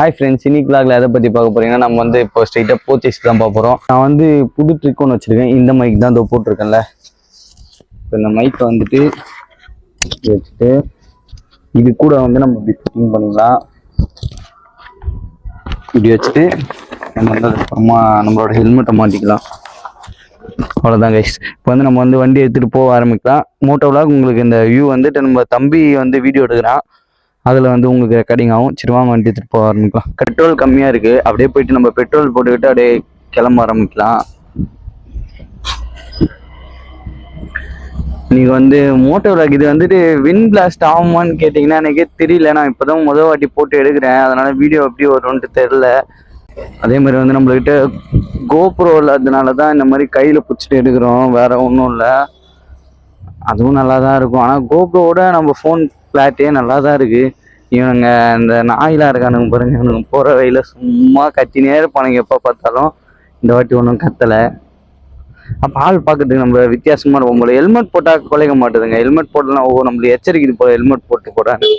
Hi friends, இன்னைக்கு vlogல எதை பற்றி பார்க்க போறீங்கன்னா நம்ம வந்து இப்போ ஸ்ட்ரைட்டாக போத்தீஸ் தான் பார்க்க போகிறோம். நான் வந்து புது ட்ரிக் ஒன்று வச்சுருக்கேன். இந்த மைக் தான் இதோ போட்டிருக்கேன்ல. இப்போ இந்த மைக்கை வந்துட்டு வச்சுட்டு இது கூட வந்து நம்ம இப்படி ஃபிட்டிங் பண்ணிக்கலாம். இப்படி வச்சுட்டு நம்ம வந்து அப்புறமா நம்மளோட ஹெல்மெட்டை மாட்டிக்கலாம். அவ்வளோதான் கைஸ். இப்போ வந்து நம்ம வந்து வண்டி எடுத்துகிட்டு போக ஆரம்பிக்கலாம். மோட்டோ vlog உங்களுக்கு இந்த வியூ வந்துட்டு நம்ம தம்பி வந்து வீடியோ எடுக்கிறான், அதில் வந்து உங்களுக்கு ரெக்கார்டிங் ஆகும். சரி வாங்க வண்டி எடுத்துகிட்டு போக ஆரம்பிக்கலாம். பெட்ரோல் கம்மியாக இருக்குது, அப்படியே போயிட்டு நம்ம பெட்ரோல் போட்டுக்கிட்டு அப்படியே கிளம்ப ஆரம்பிக்கலாம். நீங்கள் வந்து மோட்டோ vlog இது வந்துட்டு வின் பிளாஸ்ட் ஆகுமான்னு கேட்டிங்கன்னா எனக்கே தெரியல. நான் இப்போ தான் முதல் வாட்டி போட்டு எடுக்கிறேன், அதனால் வீடியோ எப்படி வரும்ன்ட்டு தெரில. அதே மாதிரி வந்து நம்மள்கிட்ட கோப்ரோ இல்லாததுனால தான் இந்த மாதிரி கையில் பிடிச்சிட்டு எடுக்கிறோம், வேற ஒன்றும் இல்லை. அதுவும் நல்லா தான் இருக்கும், ஆனால் கோப்ரோவோட நம்ம ஃபோன் கிளாரிட்டியே நல்லா தான் இருக்குது. இவனுங்க இந்த நாயிலாம் இருக்கானுங்க பாருங்க, இவனுங்க போகிற வழியில் சும்மா கத்தினே இருப்பானுங்க எப்போ பார்த்தாலும். இந்த வாட்டி ஒன்றும் கத்தலை. அப்போ ஆள் பார்க்கறதுக்கு நம்ம வித்தியாசமாக இருக்கும் போல. ஹெல்மெட் போட்டால் குலைக்க மாட்டுதுங்க. ஹெல்மெட் போட்டலாம் நம்மளுக்கு எச்சரிக்கை போல. ஹெல்மெட் போட்டு போடான்னு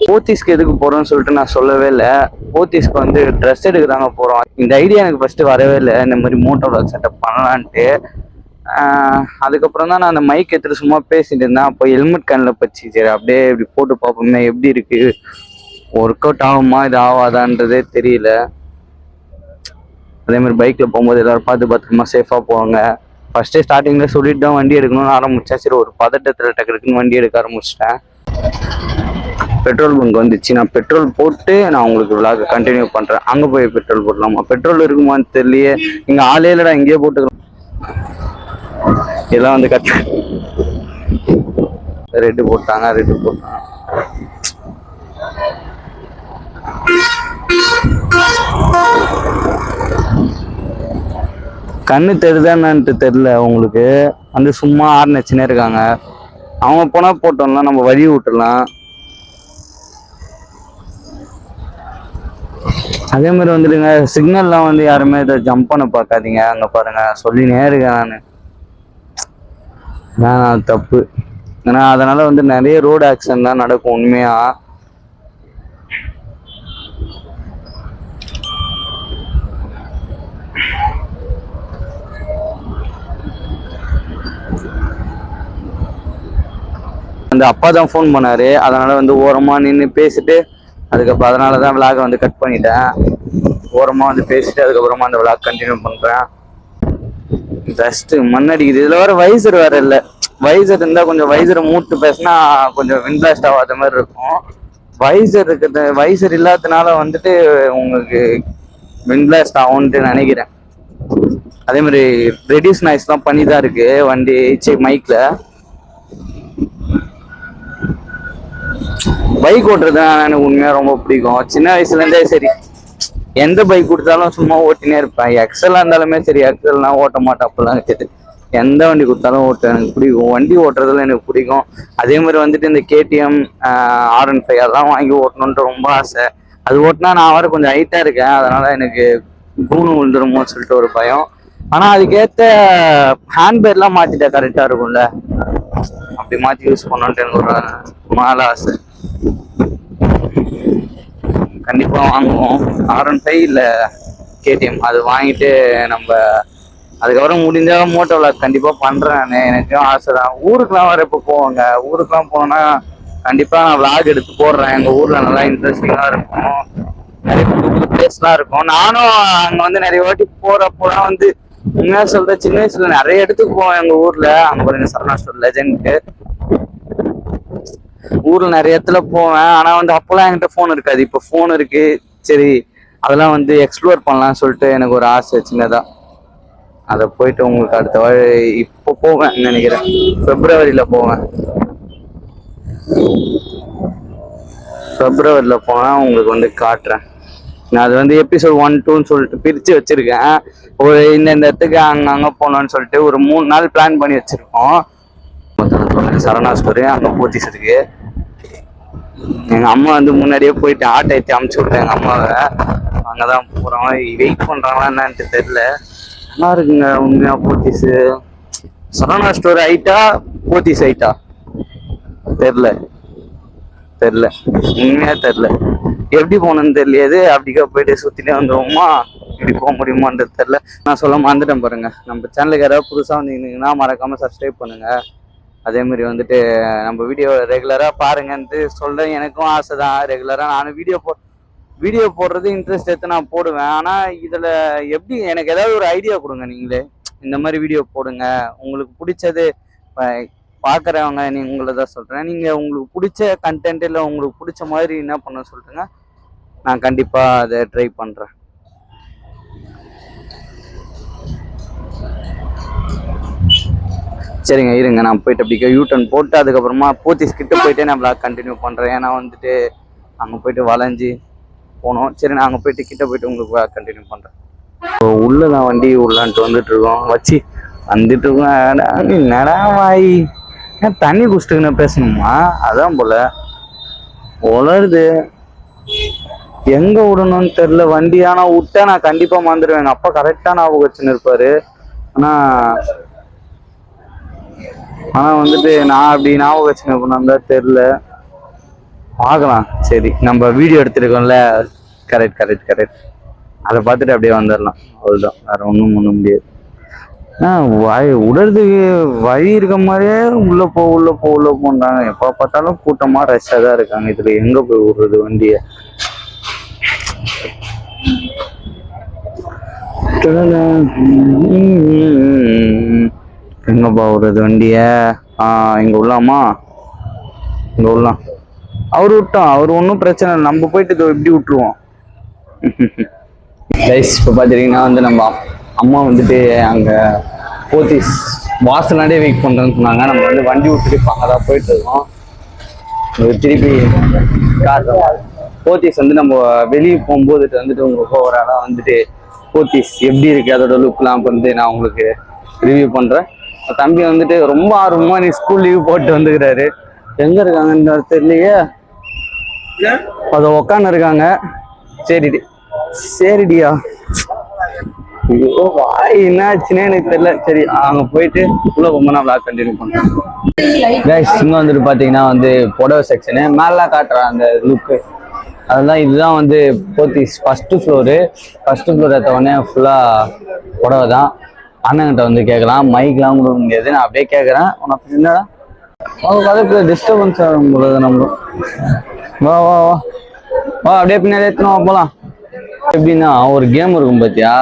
போத்தீஸ்க்கு எதுக்கு போகிறோன்னு சொல்லிட்டு நான் சொல்லவே இல்லை. போத்தீஸ்க்கு வந்து ட்ரெஸ் எடுக்கிறாங்க போகிறோம். இந்த ஐடியா எனக்கு ஃபஸ்ட்டு வரவே இல்லை, இந்த மாதிரி மோட்டோ vlog செட்டப் பண்ணலான்ட்டு. அதுக்கப்புறம் தான் நான் அந்த மைக் எடுத்துட்டு சும்மா பேசிட்டு இருந்தேன். அப்போ ஹெல்மெட் கண்ணில் பச்சு. சரி அப்படியே இப்படி போட்டு பார்ப்போமே எப்படி இருக்கு, ஒர்க் அவுட் ஆகுமா இது ஆகாதான்றதே தெரியல. அதே மாதிரி பைக்கில் போகும்போது எல்லாரும் பார்த்து பத்திரமா சேஃபாக போவாங்க. ஃபஸ்ட்டே ஸ்டார்டிங்கில் சொல்லிட்டு தான் வண்டி எடுக்கணும்னு ஆரம்பித்தேன். சரி ஒரு பதட்டத்தில் டக்குன்னு வண்டி எடுக்க ஆரம்பிச்சிட்டேன். பெட்ரோல் பங்க் வந்துச்சு. நான் பெட்ரோல் போட்டு நான் உங்களுக்கு vlog கண்டினியூ பண்ணுறேன். அங்கே போய் பெட்ரோல் போடலாமா, பெட்ரோல் இருக்குமான்னு தெரியலையே. இங்கே ஆளே இல்லைடா, இங்கேயே போட்டுக்கலாம். இதெல்லாம் வந்து ரெட்டு போட்டாங்க. கண்ணு தெரியுதான்னு தெரியல உங்களுக்கு. வந்து சும்மா ஆர்னச்சுன்னே இருக்காங்க. அவங்க போனா போட்டோம்னா நம்ம வழி விட்டுடலாம். அதே மாதிரி வந்துடுங்க, சிக்னல்லாம் வந்து யாருமே இதை ஜம்ப் பண்ண பார்க்காதீங்க. அங்கே பாருங்க சொல்லினே இருக்கேன் நான் தப்பு. ஏன்னா அதனால வந்து நிறைய ரோடு ஆக்சிடென்ட் தான் நடக்கும் உண்மையா. அந்த அப்பா தான் ஃபோன் பண்ணாரு, அதனால வந்து ஓரமா நின்று பேசிட்டு அதுக்கப்புறம் அதனால தான் விளாகை வந்து கட் பண்ணிட்டேன். ஓரமா வந்து பேசிட்டு அதுக்கப்புறமா அந்த விளாக் கண்டினியூ பண்றேன். ஜஸ்ட் மண்ணடிக்குது. இதுல வேற வைசர் வேற இல்லை. வைசர் இருந்தா கொஞ்சம் வைசரை மூட்டு பேசினா கொஞ்சம் வின் பிளாஸ்ட் ஆகாத மாதிரி இருக்கும். வைசர் இருக்கிறது, வைசர் இல்லாததுனால வந்துட்டு உங்களுக்கு வின் பிளாஸ்ட் ஆகும்ட்டு நினைக்கிறேன். அதே மாதிரி ரெடியூஸ் நாய்ஸ்லாம் பண்ணி தான் இருக்கு வண்டி மைக்ல. பைக் ஓட்டுறது எனக்கு உண்மையாக ரொம்ப பிடிக்கும். சின்ன வயசுலேருந்தே சரி, எந்த பைக் கொடுத்தாலும் சும்மா ஓட்டினே இருப்பேன். எக்ஸலாக இருந்தாலுமே சரி, எக்ஸல்லாம் ஓட்ட மாட்டேன் அப்பெல்லாம் சரி. எந்த வண்டி கொடுத்தாலும் ஓட்ட எனக்கு பிடிக்கும். வண்டி ஓட்டுறதுல எனக்கு பிடிக்கும். அதே மாதிரி வந்துட்டு இந்த KTM R15 அதெல்லாம் வாங்கி ஓட்டணுன்ட்டு ரொம்ப ஆசை. அது ஓட்டினா நான் வர கொஞ்சம் ஹைட்டாக இருக்கேன், அதனால எனக்கு கூணு விழுந்துருமோன்னு சொல்லிட்டு ஒரு பயம். ஆனால் அதுக்கேற்ற ஹேண்ட்பேர்லாம் மாற்றிட்டா கரெக்டாக இருக்கும்ல, அப்படி மாற்றி யூஸ் பண்ணோன்ட்டு எனக்கு ஒரு மேலே ஆசை. கண்டிப்பாக வாங்குவோம் R15 இல்லை KTM. அது வாங்கிட்டு நம்ம அதுக்கப்புறம் முடிஞ்சா மோட்டோ vlog கண்டிப்பாக பண்ணுறேன். எனக்கும் ஆசை தான். ஊருக்குலாம் வர இப்போ போவாங்க. ஊருக்குலாம் போனோன்னா கண்டிப்பாக நான் vlog எடுத்து போடுறேன். எங்கள் ஊரில் நல்லா இன்ட்ரெஸ்டிங்காக இருக்கும், நிறைய புது புது பிளேஸ்லாம் இருக்கும். நானும் அங்கே வந்து நிறைய வாட்டி போகிறப்போலாம் வந்து உண்மையாக சொல்கிறேன், சின்ன வயசுல நிறைய இடத்துக்கு போவேன் எங்கள் ஊரில். அங்கே பாருங்க சரணா ஸ்டோர் லெஜெண்ட். ஊர்ல நிறைய இடத்துல போவேன். ஆனா வந்து அப்பெல்லாம் என்கிட்ட ஃபோன் இருக்காது, இப்போ ஃபோன் இருக்கு. சரி அதெல்லாம் வந்து எக்ஸ்ப்ளோர் பண்ணலாம்னு சொல்லிட்டு எனக்கு ஒரு ஆசை சின்னதா. அதை போயிட்டு உங்களுக்கு அடுத்த இப்போ போவேன் நினைக்கிறேன், பிப்ரவரியில போவேன். பிப்ரவரியில போனா உங்களுக்கு வந்து காட்டுறேன். நான் அது வந்து எபிசோட் 1, 2ன்னு சொல்லிட்டு பிரிச்சு வச்சிருக்கேன். ஒரு இந்த இடத்துக்கு அங்கே போகணும்னு சொல்லிட்டு ஒரு 3 நாள் பிளான் பண்ணி வச்சிருக்கோம். சரணா ஸ்டோரி அங்கே போத்தீஸ் இருக்கு. எங்க அம்மா வந்து முன்னாடியே போயிட்டு ஆட்டை ஏற்றி அமுச்சு விட்டேன் எங்க அம்மாவை. அங்கதான் போறோம். வெயிட் பண்றாங்களா என்னன்ட்டு தெரியல. நல்லா இருக்குங்க உண்மையா போத்தீஸ். சரணா ஸ்டோர் ஹைட்டா போத்தீஸ் ஹைட்டா தெரியல. தெரில, உண்மையாக தெரில. எப்படி போகணுன்னு தெரியலையாது. அப்படிக்கா போயிட்டு சுற்றிட்டே வந்துடுவோமா, இப்படி போக முடியுமான்றது தெரில. நான் சொல்ல மறந்துட்டேன் பாருங்க. நம்ம சேனலுக்கு யாராவது புதுசாக வந்தீங்கன்னா மறக்காமல் சப்ஸ்கிரைப் பண்ணுங்கள். அதேமாதிரி வந்துட்டு நம்ம வீடியோ ரெகுலராக பாருங்கன்ட்டு சொல்கிறேன். எனக்கும் ஆசை தான் ரெகுலராக நானும் வீடியோ போடுறது இன்ட்ரெஸ்ட் எடுத்து நான் போடுவேன். ஆனால் இதில் எப்படி எனக்கு ஏதாவது ஒரு ஐடியா கொடுங்க நீங்களே. இந்த மாதிரி வீடியோ போடுங்க, உங்களுக்கு பிடிச்சது. பார்க்குறவங்க உங்களை தான் சொல்கிறேன். நீங்கள் உங்களுக்கு பிடிச்ச கண்டென்ட் இல்லை உங்களுக்கு பிடிச்ச மாதிரி என்ன பண்ண சொல்லுங்க, நான் கண்டிப்பாக அதை ட்ரை பண்ணுறேன். சரிங்க, இருங்க நான் போயிட்டு அப்படிக்கா யூடர்ன் போட்டு அதுக்கப்புறமா போத்தீஸ் கிட்ட போயிட்டே நான் விளாக் கண்டினியூ பண்ணுறேன். ஏன்னா வந்துட்டு அங்கே போயிட்டு வளைஞ்சி போனோம். சரி, நான் அங்கே போயிட்டு கிட்ட போயிட்டு உங்களுக்கு விளாக் கண்டினியூ பண்ணுறேன். உள்ளதான் வண்டி உள்ளான்ட்டு வந்துட்டு இருக்கோம். வச்சு வந்துட்டு இருக்கோம். நடவாய் தண்ணி குடிச்சிட்டுக்குன்னு பேசணுமா? அதான் போல உளருது. எங்க விடணும்னு தெரியல வண்டி. ஆனா விட்டா நான் கண்டிப்பா மறந்துடுவேன். எங்க அப்பா கரெக்டா ஞாபகம் வச்சுன்னு இருப்பாரு. ஆனா வந்துட்டு நான் அப்படி ஞாபகம் வச்சுன்னு இருப்பேன் தான் தெரியல. பார்க்கலாம். சரி, நம்ம வீடியோ எடுத்துருக்கோம்ல. கரெக்ட். அதை பார்த்துட்டு அப்படியே வந்துடலாம். அவ்வளவுதான், வேற ஒன்றும் பண்ண முடியாது. உடறதுக்கு வழி இருக்க மாதிரியே உள்ள போன்றாங்க. எப்ப பார்த்தாலும் கூட்டமா ரஷ்ஷா தான் இருக்காங்க. இதுல எங்க போய் விடுறது வண்டிய? எங்கப்பா விடுறது வண்டிய? இங்க உள்ளாமா? இங்க உள்ளலாம். அவரு விட்டோம். அவரு ஒன்றும் பிரச்சனை இல்லை. நம்ம போயிட்டு எப்படி விட்டுருவோம். இப்போ பாத்தீங்கன்னா வந்து நம்ம அம்மா வந்துட்டு அங்க போத்தீஸ் வாசலாண்டே வெயிட் பண்றேன்னு சொன்னாங்க. நம்ம வந்து வண்டி விட்டுட்டு அங்கதான் போயிட்டு இருக்கோம். திருப்பி போத்தீஸ் வந்து நம்ம வெளியே போகும்போது வந்துட்டு உங்களுக்கு ஓவராலா வந்துட்டு போத்தீஸ் எப்படி இருக்கு அதோட லுக்லாம் வந்து நான் உங்களுக்கு ரிவ்யூ பண்றேன். தம்பி வந்துட்டு ரொம்ப ஆர்வமா நீ ஸ்கூல் லீவ் போட்டு வந்துக்கிறாரு. எங்க இருக்காங்கன்னு தெரியலையே. அதை உக்காந்து இருக்காங்க. சரிடியா. ஐயோ வாய் என்னாச்சுன்னே எனக்கு தெரியல. சரி, அங்க போயிட்டு உள்ள போகும்போது நான் விளாக் கண்டினியூ பண்றேன். இங்க வந்துட்டு பாத்தீங்கன்னா வந்து புடவை செக்ஷனு மேலாம் காட்டுறேன் அந்த லுக்கு. அதெல்லாம் இதுதான் வந்து போத்தீஸ் ஃபர்ஸ்ட் ஃப்ளோர் எடுத்த உடனே ஃபுல்லா புடவை தான். அண்ணன்கிட்ட வந்து கேட்கலாம். மைக்லாம் கொடுக்க முடியாது. நான் அப்படியே கேட்கறேன். உனக்கு என்னடா கதைக்குள்ள டிஸ்டர்பன்ஸ் ஆகும் போது நம்ம வா வா வா வா அப்படியே பின்னாடி எடுத்துனோம் போலாம். எப்படின்னா ஒரு கேம் இருக்கும் பாத்தியா,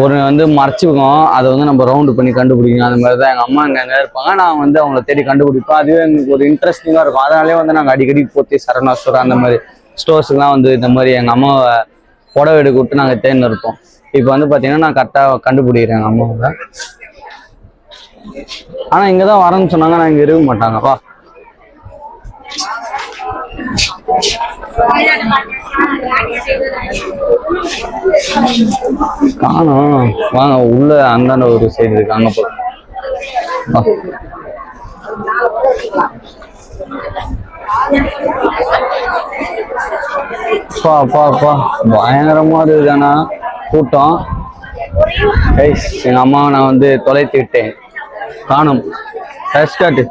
ஒரு வந்து மறைச்சிருக்கோம். அதை வந்து நம்ம ரவுண்டு பண்ணி கண்டுபிடிக்கணும். அந்த மாதிரி தான் எங்கள் அம்மா எங்கே இருப்பாங்க, நான் வந்து அவங்கள தேடி கண்டுபிடிப்பேன். அதுவே எங்களுக்கு ஒரு இன்ட்ரெஸ்டிங்காக இருக்கும். அதனாலே வந்து நாங்கள் அடிக்கடி போத்தி சரணா ஸ்டோர் அந்த மாதிரி ஸ்டோர்ஸுக்குலாம் வந்து இந்த மாதிரி எங்கள் அம்மாவை புடவை எடுக்க விட்டு நாங்கள் தேர்ந்து இருப்போம். இப்போ வந்து பார்த்தீங்கன்னா நான் கரெக்டாக கண்டுபிடிக்கிறேன் எங்கள் அம்மாவை. ஆனால் இங்கே தான் வரேன்னு சொன்னாங்க. நான் இங்கே இருக்க மாட்டாங்கப்பா. காணோம். வாங்க உள்ள அந்தாண்ட ஒரு சைடு இருக்கு, அங்க போ. பயங்கரமா இருக்குதானா கூட்டம். எங்க அம்மாவை நான் வந்து தொலைத்து விட்டேன். காணும் காட்டு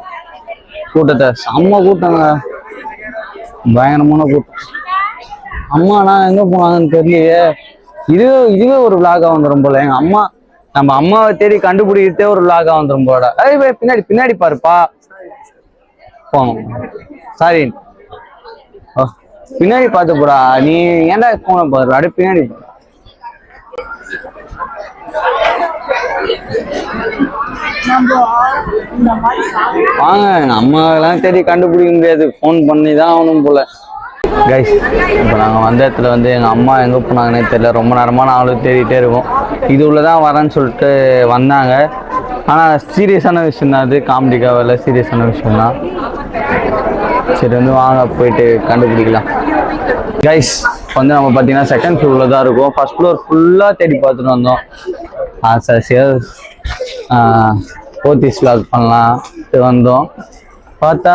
கூட்டத்தை. செம்ம கூட்டங்க, பயங்கரமான கூட்டம். அம்மா நான் எங்க போனாங்கன்னு தெரியலையே. இதுவே ஒரு விளாகா வந்துடும் போல. எங்க அம்மா நம்ம அம்மாவை தேடி கண்டுபிடிக்கிறதே ஒரு விளாகா வந்துடும் போல. பின்னாடி பாருப்பா. சாரி, பின்னாடி பார்த்து போடா. நீ ஏன்டா போன பாரு. அப்படியே பின்னாடி வாங்க. எங்க அம்மாவெல்லாம் தேடி கண்டுபிடிக்க முடியாது, போன் பண்ணி தான் ஆகணும் போல. கைஸ், இப்போ நாங்கள் வந்த இடத்துல வந்து எங்கள் அம்மா எங்கே போனாங்கன்னே தெரியல. ரொம்ப நேரமாக நாங்களும் தேடிட்டே இருக்கோம். இது உள்ளதான் வரேன்னு சொல்லிட்டு வந்தாங்க. ஆனால் சீரியஸான விஷயம் தான் அது, காமெடிக்காக இல்லை, சீரியஸான விஷயம் தான். சரி வந்து வாங்க போயிட்டு கண்டுபிடிக்கலாம். கைஸ் வந்து நம்ம பார்த்தீங்கன்னா செகண்ட் ஃப்ளோரில் தான் இருக்கும். ஃபர்ஸ்ட் ஃப்ளோர் ஃபுல்லாக தேடி பார்த்துட்டு வந்தோம். போத்தீஸ் விளாக் பண்ணலாம் வந்தோம். பார்த்தா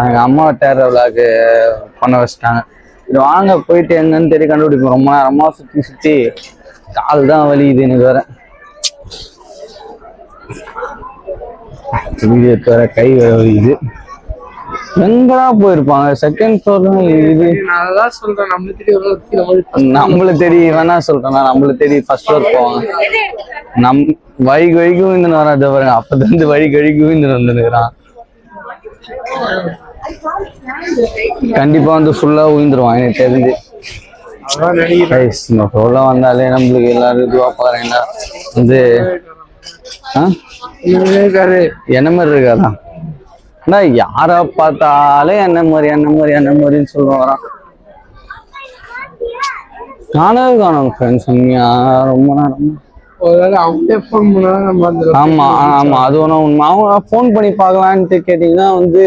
எங்கள் அம்மாவை தேடுற விளாக்கு பண்ண வச்சுட்டாங்க. இது வாங்க போயிட்டு எங்கன்னு தேடி கண்டுபிடிப்போம். ரொம்ப நேரமா சுற்றி கால் தான் வலிக்குது எனக்கு வேற. வீடியோ வேற கை வேற வலிக்குது. எங்கடா போயிருப்பாங்க? செகண்ட் ஃப்ளோர் தான் இது. நான் அதான் சொல்றேன், நம்மளுக்கு தெரியும் வேணா சொல்றேன், நம்மளுக்கு தெரியும் ஃபர்ஸ்ட் ஃப்ளோர் போவாங்க. வழி கழிக்கும் இந்த வராது பாருங்க, அப்பதான் இந்த வழி கழிக்கும் இந்த வந்துருக்கிறான். கண்டிப்பா வந்து ஃபுல்லா உயிர்ந்துருவான் எனக்கு தெரிஞ்சு. சொல்ல வந்தாலே நம்மளுக்கு எல்லாரும் இதுவா பாருங்க வந்து என்ன மாதிரி இருக்காதான். யார பார்த்தாலே என்ன மாதிரின்னு சொல்லுவான். காணவே காணும் ஃப்ரெண்ட்ஸ் ரொம்ப நேரம். ஆமா ஆமா, அது ஒன்றும் உண்மை. அவங்க ஃபோன் பண்ணி பார்க்கலான்ட்டு கேட்டீங்கன்னா வந்து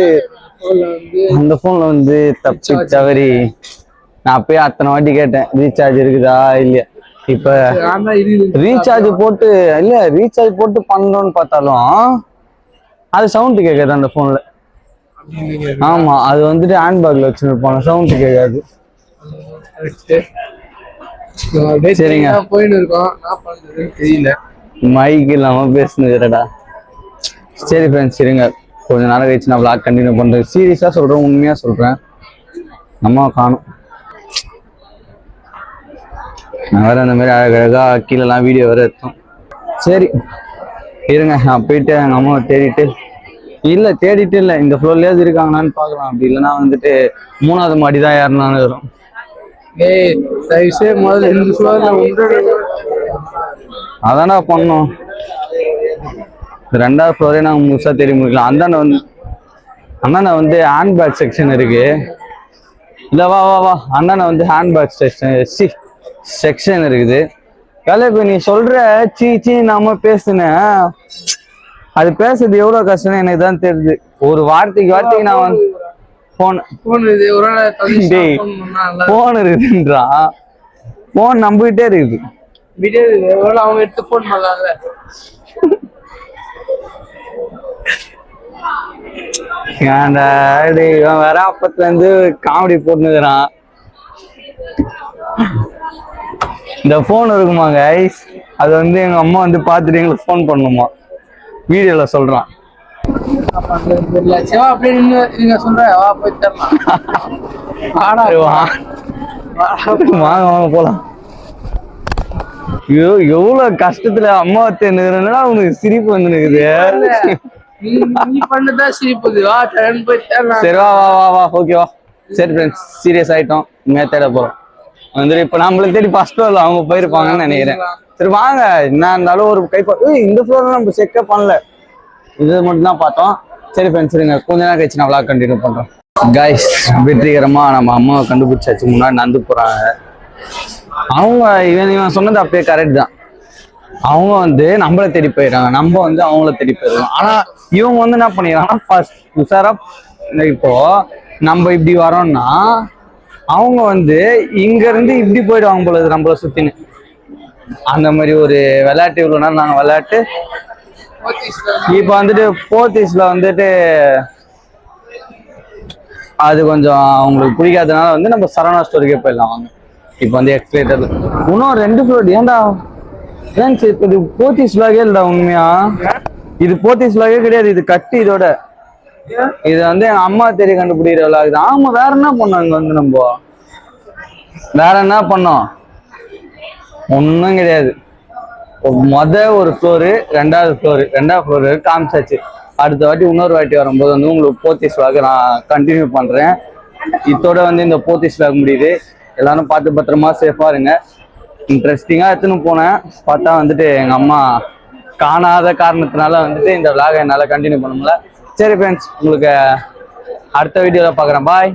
அந்த போன்ல வந்து தப்பி தவறி நான் அப்பயே அத்தனை வாட்டி கேட்டேன் ரீசார்ஜ் இருக்குதா இல்லையா. இப்ப ரீசார்ஜ் போட்டு பண்ணணும்னு பார்த்தாலும் அது சவுண்ட் கேட்காது அந்த போன்ல. ஆமா, அது வந்துட்டு ஹேண்ட்பேக்ல வச்சுருப்பாங்க, சவுண்ட் கேட்காது. சரிங்க, போயிட்டு இருக்கோம், தெரியல மைக் இல்லாம பேசுனதுடா. சரி ஃப்ரெண்ட்ஸ், சரிங்க, கொஞ்ச நேரம் கழிச்சு நான் விளாக் கண்டினியூ பண்றேன். சீரியஸா சொல்றேன், உண்மையா சொல்றேன், நம்ம காணும். நான் வேற அந்த மாதிரி அழகழகா கீழெல்லாம் வீடியோ வேற எடுத்தோம். சரி இருங்க, நான் போயிட்டு எங்க அம்மாவை தேடிட்டு இல்லை இந்த ஃப்ளோர்லயாவது இருக்காங்களான்னு பார்க்கலாம். அப்படி இல்லைன்னா வந்துட்டு 3வது மாடி தான் ஏறினாலும் வரும். அதான்டா பண்ணோம். 2வது ஃப்ளோரே நாங்கள் முழுசா தேடி முடிக்கலாம். அண்ணனை வந்து ஹேண்ட்பேக் செக்ஷன் இருக்கு. இல்லை வா அண்ணனை வந்து ஹேண்ட்பேக் செக்ஷன் இருக்குது. வேலை இப்போ நீ சொல்ற சீ நாம பேசுனேன், அது பேசுறது எவ்வளவு கஷ்டம் எனக்கு தான் தெரியுது. ஒரு வார்த்தைக்கு நான் வந்து போன் இருக்குதுன்றா, போன் நம்பிக்கிட்டே இருக்குது. அவங்க எடுத்து போன் பண்ணாங்க. வேற அப்பத்துல இருந்து காமெடி போட்டுக்கிறான். இந்த போன் இருக்குமா கைஸ், அது வந்து எங்க அம்மா வந்து பாத்துட்டு எங்களுக்கு போன் பண்ணுமா, வீடியோல சொல்றான். வாங்க போலாம். எவ்வளவு கஷ்டத்துல அம்மா தேர்ந்தா உனக்கு சிரிப்பு வந்து நிக்குது. சரி வா ஓகேவா. சரி ஃப்ரெண்ட்ஸ், சீரியஸ் ஆயிட்டோம், இனிமே தேட போறோம். வந்துட்டு இப்ப நம்மளுக்கு தேடி ஃபர்ஸ்ட் ஃப்ளோர்ல அவங்க போயிருப்பாங்கன்னு நினைக்கிறேன். சரி வாங்க, என்ன இருந்தாலும் ஒரு இந்த ஃப்ளோர்ல நம்ம செக்கப் பண்ணல, இது மட்டும் தான் பார்த்தோம். சரி ஃப்ரெண்ட்ஸ், இருங்க, கொஞ்ச நேரம் கழிச்சு நான் விளாக் கண்டினியூ பண்றோம். கைஸ், வெற்றிகரமா நம்ம அம்மாவை கண்டுபிடிச்சாச்சு. முன்னாடி நடந்து போறாங்க. அவங்க இவன் சொன்னது அப்பயே கரெக்ட் தான். அவங்க வந்து நம்மளை தேடி போயிடுறாங்க, நம்ம வந்து அவங்கள தேடி போயிடுறோம். ஆனா இவங்க வந்து என்ன பண்ணிடுறாங்கன்னா ஃபர்ஸ்ட் உஷாரா. இப்போ நம்ம இப்படி வரோம்னா அவங்க வந்து இங்க இருந்து இப்படி போயிடுவாங்க போல நம்மள சுத்தின்னு. அந்த மாதிரி ஒரு விளையாட்டு இவ்வளவு நேரம் நாங்க விளையாட்டு. இப்ப வந்துட்டு போத்தீஸ்ல வந்துட்டு அது கொஞ்சம் அவங்களுக்கு பிடிக்காதனால வந்து நம்ம சரவணா ஸ்டோருக்கே போயிடலாம் வாங்க. இப்ப வந்து எக்ஸ்பிளேட்டர் இன்னும் 2 ஃப்ளோர். ஏன்டா ஃப்ரெண்ட்ஸ், இப்ப இது போத்தீஸ் விலாகே இல்லடா. உண்மையா இது போத்தீஸ் விலாகே கிடையாது, இது கட்டி. இதோட இது வந்து எங்க அம்மா தேடி கண்டுபிடிக்கிற விலாக் தான். ஆமா, வேற என்ன பண்ணோம் இங்க வந்து, நம்ம வேற என்ன பண்ணோம்? ஒன்றும் கிடையாது. ஒரு ஃப்ளோரு, 2வது ஃப்ளோரு காமிச்சாச்சு. அடுத்த வாட்டி இன்னொரு வாட்டி வரும்போது வந்து உங்களுக்கு போத்தீஸ் விலாக் நான் கண்டினியூ பண்றேன். இதோட வந்து இந்த போத்தீஸ் விலாக் முடியுது. எல்லாரும் பார்த்து பத்திரமா சேஃபா இருங்க. இன்ட்ரெஸ்டிங்கா எடுத்துன்னு போனேன், பார்த்தா வந்துட்டு எங்க அம்மா காணாத காரணத்தினால வந்துட்டு இந்த விலாகை என்னால கண்டினியூ பண்ண முடியல. சரி ஃப்ரெண்ட்ஸ், உங்களுக்கு அடுத்த வீடியோல பாக்குறேன். பாய்.